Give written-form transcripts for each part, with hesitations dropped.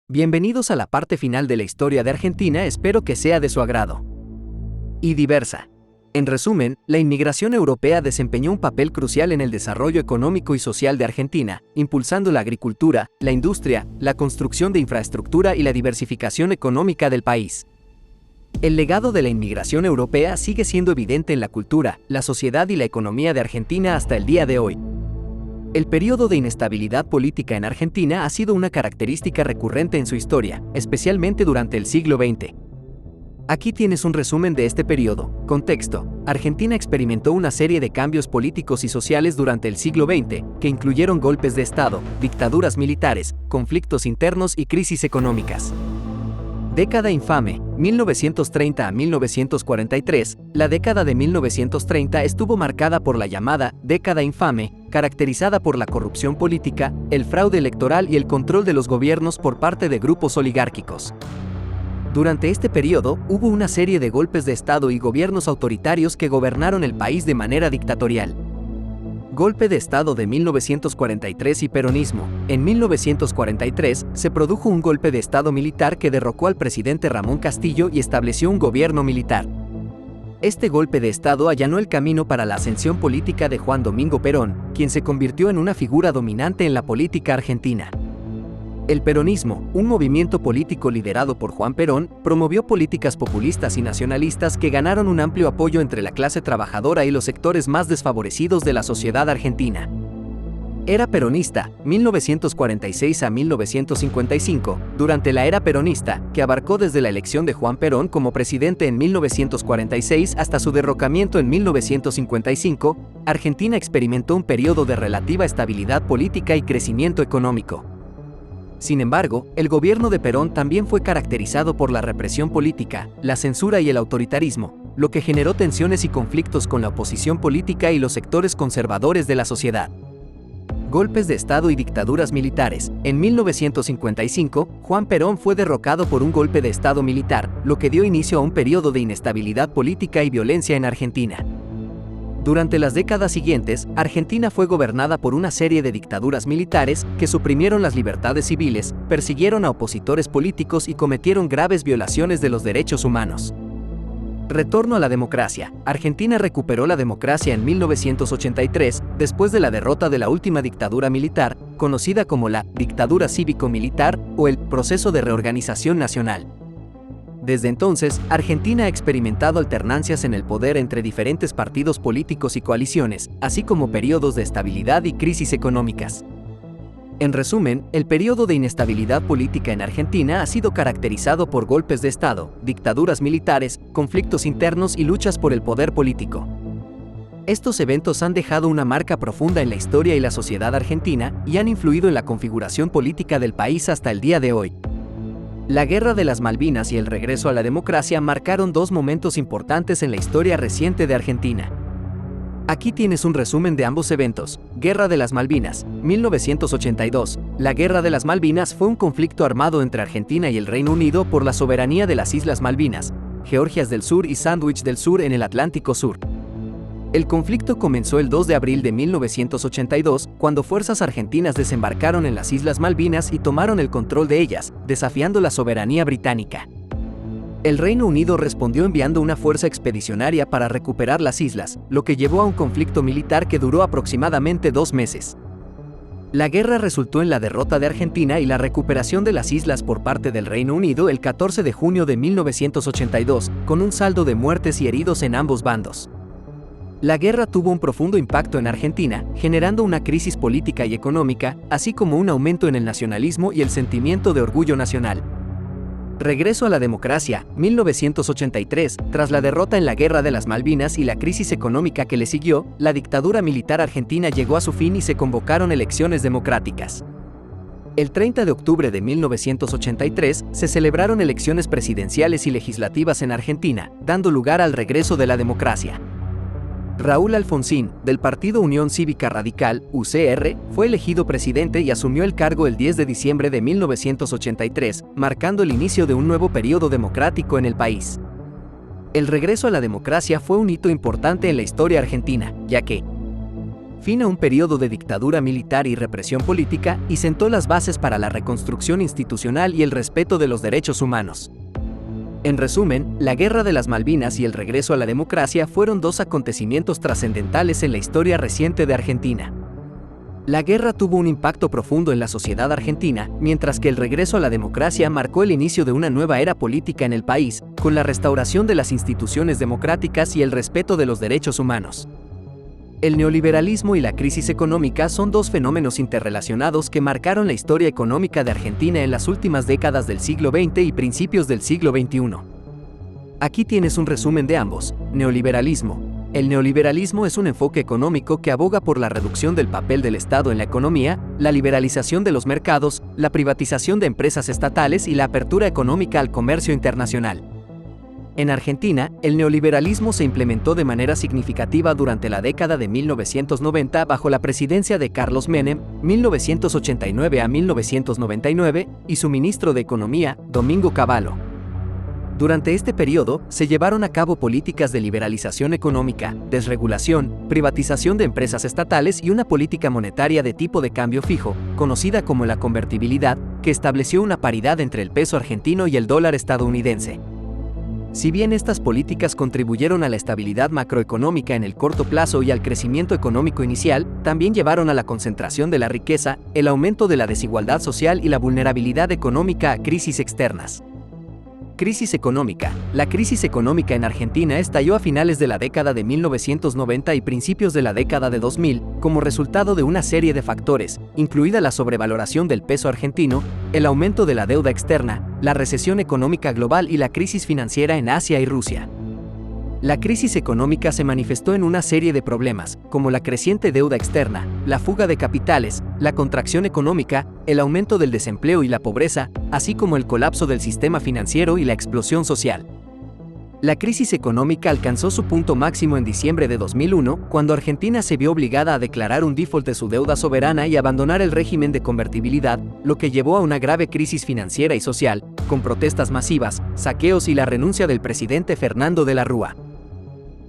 Bienvenidos a la parte final de la historia de Argentina, espero que sea de su agrado. Y diversa. En resumen, la inmigración europea desempeñó un papel crucial en el desarrollo económico y social de Argentina, impulsando la agricultura, la industria, la construcción de infraestructura y la diversificación económica del país. El legado de la inmigración europea sigue siendo evidente en la cultura, la sociedad y la economía de Argentina hasta el día de hoy. El periodo de inestabilidad política en Argentina ha sido una característica recurrente en su historia, especialmente durante el siglo XX. Aquí tienes un resumen de este periodo. Contexto: Argentina experimentó una serie de cambios políticos y sociales durante el siglo XX, que incluyeron golpes de Estado, dictaduras militares, conflictos internos y crisis económicas. Década infame, 1930 a 1943. La década de 1930 estuvo marcada por la llamada década infame, caracterizada por la corrupción política, el fraude electoral y el control de los gobiernos por parte de grupos oligárquicos. Durante este periodo, hubo una serie de golpes de Estado y gobiernos autoritarios que gobernaron el país de manera dictatorial. Golpe de Estado de 1943 y peronismo. En 1943, se produjo un golpe de Estado militar que derrocó al presidente Ramón Castillo y estableció un gobierno militar. Este golpe de Estado allanó el camino para la ascensión política de Juan Domingo Perón, quien se convirtió en una figura dominante en la política argentina. El peronismo, un movimiento político liderado por Juan Perón, promovió políticas populistas y nacionalistas que ganaron un amplio apoyo entre la clase trabajadora y los sectores más desfavorecidos de la sociedad argentina. Era peronista, 1946 a 1955. Durante la era peronista, que abarcó desde la elección de Juan Perón como presidente en 1946 hasta su derrocamiento en 1955, Argentina experimentó un periodo de relativa estabilidad política y crecimiento económico. Sin embargo, el gobierno de Perón también fue caracterizado por la represión política, la censura y el autoritarismo, lo que generó tensiones y conflictos con la oposición política y los sectores conservadores de la sociedad. Golpes de Estado y dictaduras militares. En 1955, Juan Perón fue derrocado por un golpe de Estado militar, lo que dio inicio a un periodo de inestabilidad política y violencia en Argentina. Durante las décadas siguientes, Argentina fue gobernada por una serie de dictaduras militares que suprimieron las libertades civiles, persiguieron a opositores políticos y cometieron graves violaciones de los derechos humanos. Retorno a la democracia. Argentina recuperó la democracia en 1983, después de la derrota de la última dictadura militar, conocida como la dictadura cívico-militar o el proceso de reorganización nacional. Desde entonces, Argentina ha experimentado alternancias en el poder entre diferentes partidos políticos y coaliciones, así como periodos de estabilidad y crisis económicas. En resumen, el periodo de inestabilidad política en Argentina ha sido caracterizado por golpes de Estado, dictaduras militares, conflictos internos y luchas por el poder político. Estos eventos han dejado una marca profunda en la historia y la sociedad argentina y han influido en la configuración política del país hasta el día de hoy. La Guerra de las Malvinas y el regreso a la democracia marcaron dos momentos importantes en la historia reciente de Argentina. Aquí tienes un resumen de ambos eventos. Guerra de las Malvinas, 1982. La Guerra de las Malvinas fue un conflicto armado entre Argentina y el Reino Unido por la soberanía de las Islas Malvinas, Georgias del Sur y Sandwich del Sur en el Atlántico Sur. El conflicto comenzó el 2 de abril de 1982, cuando fuerzas argentinas desembarcaron en las Islas Malvinas y tomaron el control de ellas, desafiando la soberanía británica. El Reino Unido respondió enviando una fuerza expedicionaria para recuperar las islas, lo que llevó a un conflicto militar que duró aproximadamente 2 meses. La guerra resultó en la derrota de Argentina y la recuperación de las islas por parte del Reino Unido el 14 de junio de 1982, con un saldo de muertes y heridos en ambos bandos. La guerra tuvo un profundo impacto en Argentina, generando una crisis política y económica, así como un aumento en el nacionalismo y el sentimiento de orgullo nacional. Regreso a la democracia, 1983. Tras la derrota en la Guerra de las Malvinas y la crisis económica que le siguió, la dictadura militar argentina llegó a su fin y se convocaron elecciones democráticas. El 30 de octubre de 1983 se celebraron elecciones presidenciales y legislativas en Argentina, dando lugar al regreso de la democracia. Raúl Alfonsín, del Partido Unión Cívica Radical, UCR, fue elegido presidente y asumió el cargo el 10 de diciembre de 1983, marcando el inicio de un nuevo periodo democrático en el país. El regreso a la democracia fue un hito importante en la historia argentina, ya que fin a un periodo de dictadura militar y represión política y sentó las bases para la reconstrucción institucional y el respeto de los derechos humanos. En resumen, la Guerra de las Malvinas y el regreso a la democracia fueron dos acontecimientos trascendentales en la historia reciente de Argentina. La guerra tuvo un impacto profundo en la sociedad argentina, mientras que el regreso a la democracia marcó el inicio de una nueva era política en el país, con la restauración de las instituciones democráticas y el respeto de los derechos humanos. El neoliberalismo y la crisis económica son dos fenómenos interrelacionados que marcaron la historia económica de Argentina en las últimas décadas del siglo XX y principios del siglo XXI. Aquí tienes un resumen de ambos. Neoliberalismo. El neoliberalismo es un enfoque económico que aboga por la reducción del papel del Estado en la economía, la liberalización de los mercados, la privatización de empresas estatales y la apertura económica al comercio internacional. En Argentina, el neoliberalismo se implementó de manera significativa durante la década de 1990 bajo la presidencia de Carlos Menem, 1989 a 1999, y su ministro de Economía, Domingo Cavallo. Durante este periodo, se llevaron a cabo políticas de liberalización económica, desregulación, privatización de empresas estatales y una política monetaria de tipo de cambio fijo, conocida como la convertibilidad, que estableció una paridad entre el peso argentino y el dólar estadounidense. Si bien estas políticas contribuyeron a la estabilidad macroeconómica en el corto plazo y al crecimiento económico inicial, también llevaron a la concentración de la riqueza, el aumento de la desigualdad social y la vulnerabilidad económica a crisis externas. Crisis económica. La crisis económica en Argentina estalló a finales de la década de 1990 y principios de la década de 2000, como resultado de una serie de factores, incluida la sobrevaloración del peso argentino, el aumento de la deuda externa, la recesión económica global y la crisis financiera en Asia y Rusia. La crisis económica se manifestó en una serie de problemas, como la creciente deuda externa, la fuga de capitales, la contracción económica, el aumento del desempleo y la pobreza, así como el colapso del sistema financiero y la explosión social. La crisis económica alcanzó su punto máximo en diciembre de 2001, cuando Argentina se vio obligada a declarar un default de su deuda soberana y abandonar el régimen de convertibilidad, lo que llevó a una grave crisis financiera y social, con protestas masivas, saqueos y la renuncia del presidente Fernando de la Rúa.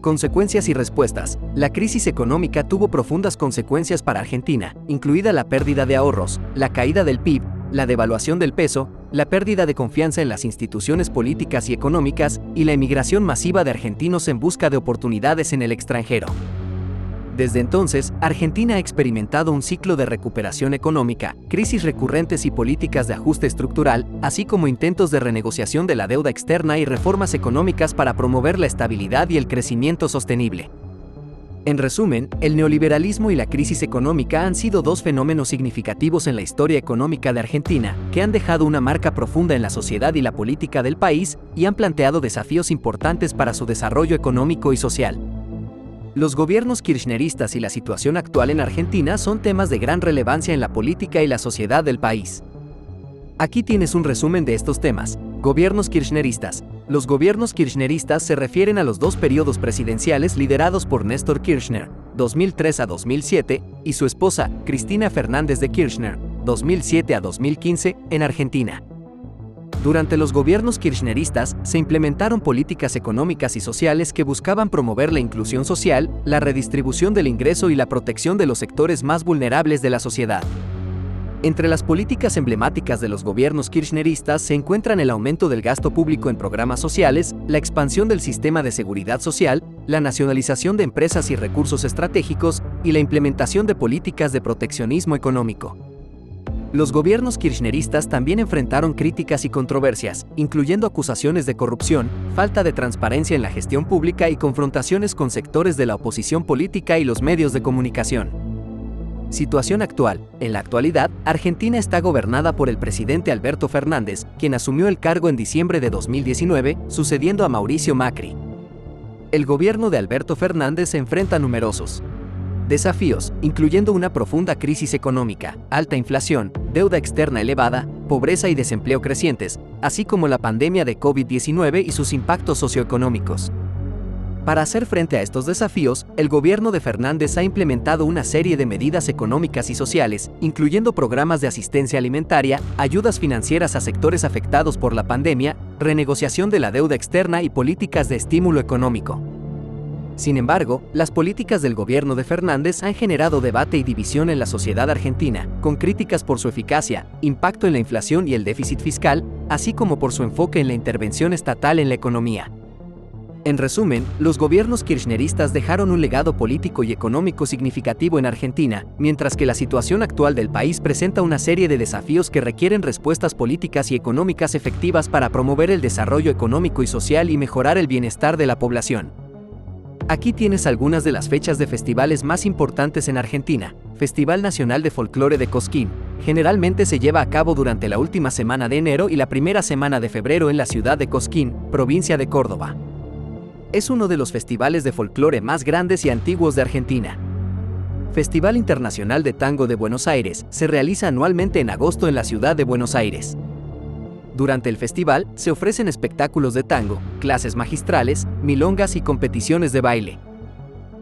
Consecuencias y respuestas. La crisis económica tuvo profundas consecuencias para Argentina, incluida la pérdida de ahorros, la caída del PIB, la devaluación del peso, la pérdida de confianza en las instituciones políticas y económicas, y la emigración masiva de argentinos en busca de oportunidades en el extranjero. Desde entonces, Argentina ha experimentado un ciclo de recuperación económica, crisis recurrentes y políticas de ajuste estructural, así como intentos de renegociación de la deuda externa y reformas económicas para promover la estabilidad y el crecimiento sostenible. En resumen, el neoliberalismo y la crisis económica han sido dos fenómenos significativos en la historia económica de Argentina, que han dejado una marca profunda en la sociedad y la política del país y han planteado desafíos importantes para su desarrollo económico y social. Los gobiernos kirchneristas y la situación actual en Argentina son temas de gran relevancia en la política y la sociedad del país. Aquí tienes un resumen de estos temas. Gobiernos kirchneristas. Los gobiernos kirchneristas se refieren a los dos periodos presidenciales liderados por Néstor Kirchner, 2003 a 2007, y su esposa, Cristina Fernández de Kirchner, 2007 a 2015, en Argentina. Durante los gobiernos kirchneristas, se implementaron políticas económicas y sociales que buscaban promover la inclusión social, la redistribución del ingreso y la protección de los sectores más vulnerables de la sociedad. Entre las políticas emblemáticas de los gobiernos kirchneristas se encuentran el aumento del gasto público en programas sociales, la expansión del sistema de seguridad social, la nacionalización de empresas y recursos estratégicos y la implementación de políticas de proteccionismo económico. Los gobiernos kirchneristas también enfrentaron críticas y controversias, incluyendo acusaciones de corrupción, falta de transparencia en la gestión pública y confrontaciones con sectores de la oposición política y los medios de comunicación. Situación actual. En la actualidad, Argentina está gobernada por el presidente Alberto Fernández, quien asumió el cargo en diciembre de 2019, sucediendo a Mauricio Macri. El gobierno de Alberto Fernández se enfrenta a numerosos desafíos, incluyendo una profunda crisis económica, alta inflación, deuda externa elevada, pobreza y desempleo crecientes, así como la pandemia de COVID-19 y sus impactos socioeconómicos. Para hacer frente a estos desafíos, el gobierno de Fernández ha implementado una serie de medidas económicas y sociales, incluyendo programas de asistencia alimentaria, ayudas financieras a sectores afectados por la pandemia, renegociación de la deuda externa y políticas de estímulo económico. Sin embargo, las políticas del gobierno de Fernández han generado debate y división en la sociedad argentina, con críticas por su eficacia, impacto en la inflación y el déficit fiscal, así como por su enfoque en la intervención estatal en la economía. En resumen, los gobiernos kirchneristas dejaron un legado político y económico significativo en Argentina, mientras que la situación actual del país presenta una serie de desafíos que requieren respuestas políticas y económicas efectivas para promover el desarrollo económico y social y mejorar el bienestar de la población. Aquí tienes algunas de las fechas de festivales más importantes en Argentina. Festival Nacional de Folclore de Cosquín. Generalmente se lleva a cabo durante la última semana de enero y la primera semana de febrero en la ciudad de Cosquín, provincia de Córdoba. Es uno de los festivales de folclore más grandes y antiguos de Argentina. Festival Internacional de Tango de Buenos Aires. Se realiza anualmente en agosto en la ciudad de Buenos Aires. Durante el festival, se ofrecen espectáculos de tango, clases magistrales, milongas y competiciones de baile.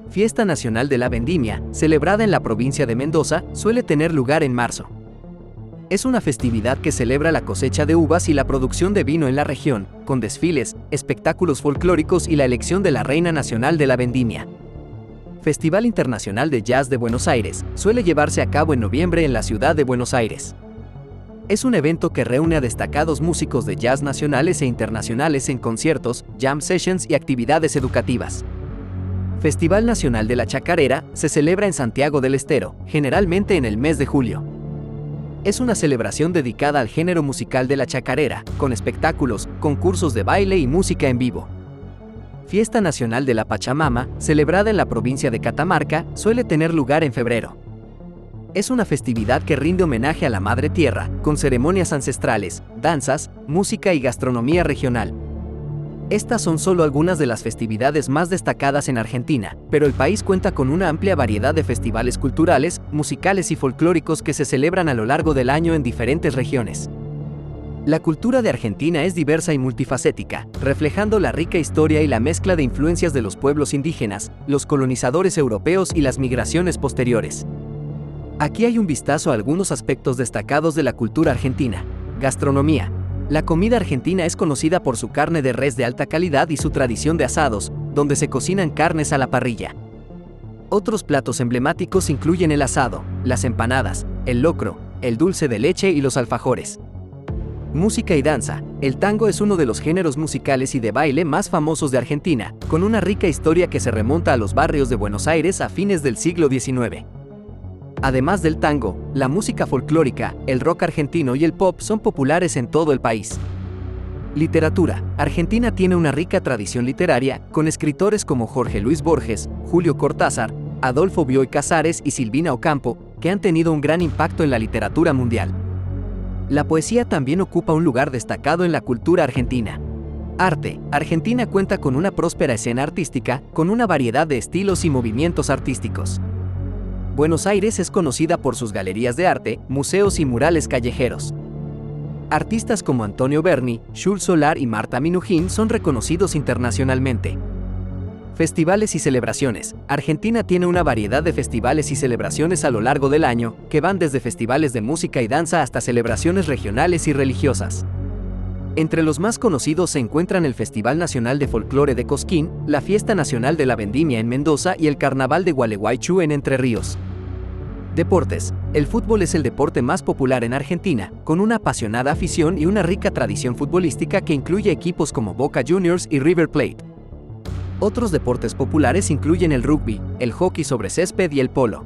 Fiesta Nacional de la Vendimia, celebrada en la provincia de Mendoza, suele tener lugar en marzo. Es una festividad que celebra la cosecha de uvas y la producción de vino en la región, con desfiles, espectáculos folclóricos y la elección de la Reina Nacional de la Vendimia. Festival Internacional de Jazz de Buenos Aires, suele llevarse a cabo en noviembre en la ciudad de Buenos Aires. Es un evento que reúne a destacados músicos de jazz nacionales e internacionales en conciertos, jam sessions y actividades educativas. Festival Nacional de la Chacarera se celebra en Santiago del Estero, generalmente en el mes de julio. Es una celebración dedicada al género musical de la chacarera, con espectáculos, concursos de baile y música en vivo. Fiesta Nacional de la Pachamama, celebrada en la provincia de Catamarca, suele tener lugar en febrero. Es una festividad que rinde homenaje a la Madre Tierra, con ceremonias ancestrales, danzas, música y gastronomía regional. Estas son solo algunas de las festividades más destacadas en Argentina, pero el país cuenta con una amplia variedad de festivales culturales, musicales y folclóricos que se celebran a lo largo del año en diferentes regiones. La cultura de Argentina es diversa y multifacética, reflejando la rica historia y la mezcla de influencias de los pueblos indígenas, los colonizadores europeos y las migraciones posteriores. Aquí hay un vistazo a algunos aspectos destacados de la cultura argentina. Gastronomía. La comida argentina es conocida por su carne de res de alta calidad y su tradición de asados, donde se cocinan carnes a la parrilla. Otros platos emblemáticos incluyen el asado, las empanadas, el locro, el dulce de leche y los alfajores. Música y danza. El tango es uno de los géneros musicales y de baile más famosos de Argentina, con una rica historia que se remonta a los barrios de Buenos Aires a fines del siglo XIX. Además del tango, la música folclórica, el rock argentino y el pop son populares en todo el país. Literatura. Argentina tiene una rica tradición literaria, con escritores como Jorge Luis Borges, Julio Cortázar, Adolfo Bioy Casares y Silvina Ocampo, que han tenido un gran impacto en la literatura mundial. La poesía también ocupa un lugar destacado en la cultura argentina. Arte. Argentina cuenta con una próspera escena artística, con una variedad de estilos y movimientos artísticos. Buenos Aires es conocida por sus galerías de arte, museos y murales callejeros. Artistas como Antonio Berni, Schul Solar y Marta Minujín son reconocidos internacionalmente. Festivales y celebraciones. Argentina tiene una variedad de festivales y celebraciones a lo largo del año, que van desde festivales de música y danza hasta celebraciones regionales y religiosas. Entre los más conocidos se encuentran el Festival Nacional de Folclore de Cosquín, la Fiesta Nacional de la Vendimia en Mendoza y el Carnaval de Gualeguaychú en Entre Ríos. Deportes. El fútbol es el deporte más popular en Argentina, con una apasionada afición y una rica tradición futbolística que incluye equipos como Boca Juniors y River Plate. Otros deportes populares incluyen el rugby, el hockey sobre césped y el polo.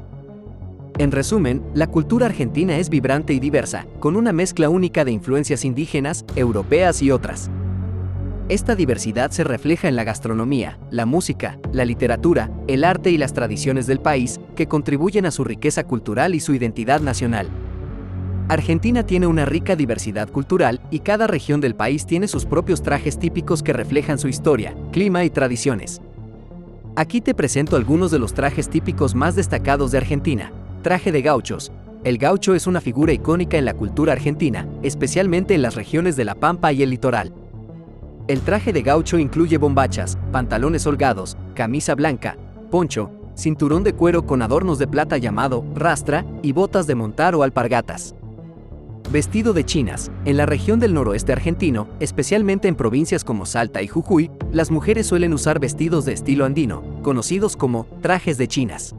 En resumen, la cultura argentina es vibrante y diversa, con una mezcla única de influencias indígenas, europeas y otras. Esta diversidad se refleja en la gastronomía, la música, la literatura, el arte y las tradiciones del país, que contribuyen a su riqueza cultural y su identidad nacional. Argentina tiene una rica diversidad cultural y cada región del país tiene sus propios trajes típicos que reflejan su historia, clima y tradiciones. Aquí te presento algunos de los trajes típicos más destacados de Argentina. Traje de gauchos. El gaucho es una figura icónica en la cultura argentina, especialmente en las regiones de La Pampa y el litoral. El traje de gaucho incluye bombachas, pantalones holgados, camisa blanca, poncho, cinturón de cuero con adornos de plata llamado rastra y botas de montar o alpargatas. Vestido de chinas. En la región del noroeste argentino, especialmente en provincias como Salta y Jujuy, las mujeres suelen usar vestidos de estilo andino, conocidos como trajes de chinas.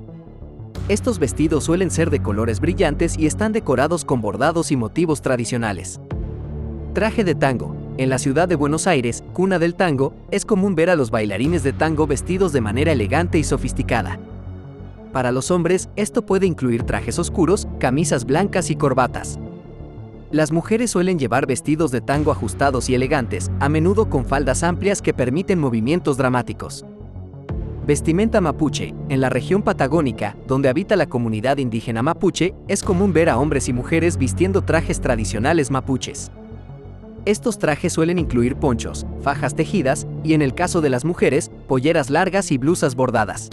Estos vestidos suelen ser de colores brillantes y están decorados con bordados y motivos tradicionales. Traje de tango. En la ciudad de Buenos Aires, cuna del tango, es común ver a los bailarines de tango vestidos de manera elegante y sofisticada. Para los hombres, esto puede incluir trajes oscuros, camisas blancas y corbatas. Las mujeres suelen llevar vestidos de tango ajustados y elegantes, a menudo con faldas amplias que permiten movimientos dramáticos. Vestimenta mapuche. En la región patagónica, donde habita la comunidad indígena mapuche, es común ver a hombres y mujeres vistiendo trajes tradicionales mapuches. Estos trajes suelen incluir ponchos, fajas tejidas y, en el caso de las mujeres, polleras largas y blusas bordadas.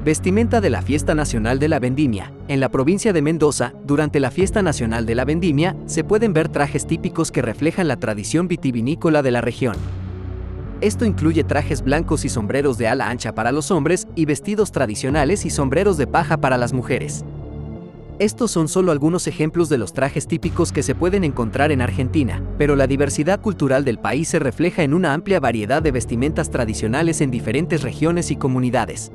Vestimenta de la Fiesta Nacional de la Vendimia. En la provincia de Mendoza, durante la Fiesta Nacional de la Vendimia, se pueden ver trajes típicos que reflejan la tradición vitivinícola de la región. Esto incluye trajes blancos y sombreros de ala ancha para los hombres y vestidos tradicionales y sombreros de paja para las mujeres. Estos son solo algunos ejemplos de los trajes típicos que se pueden encontrar en Argentina, pero la diversidad cultural del país se refleja en una amplia variedad de vestimentas tradicionales en diferentes regiones y comunidades.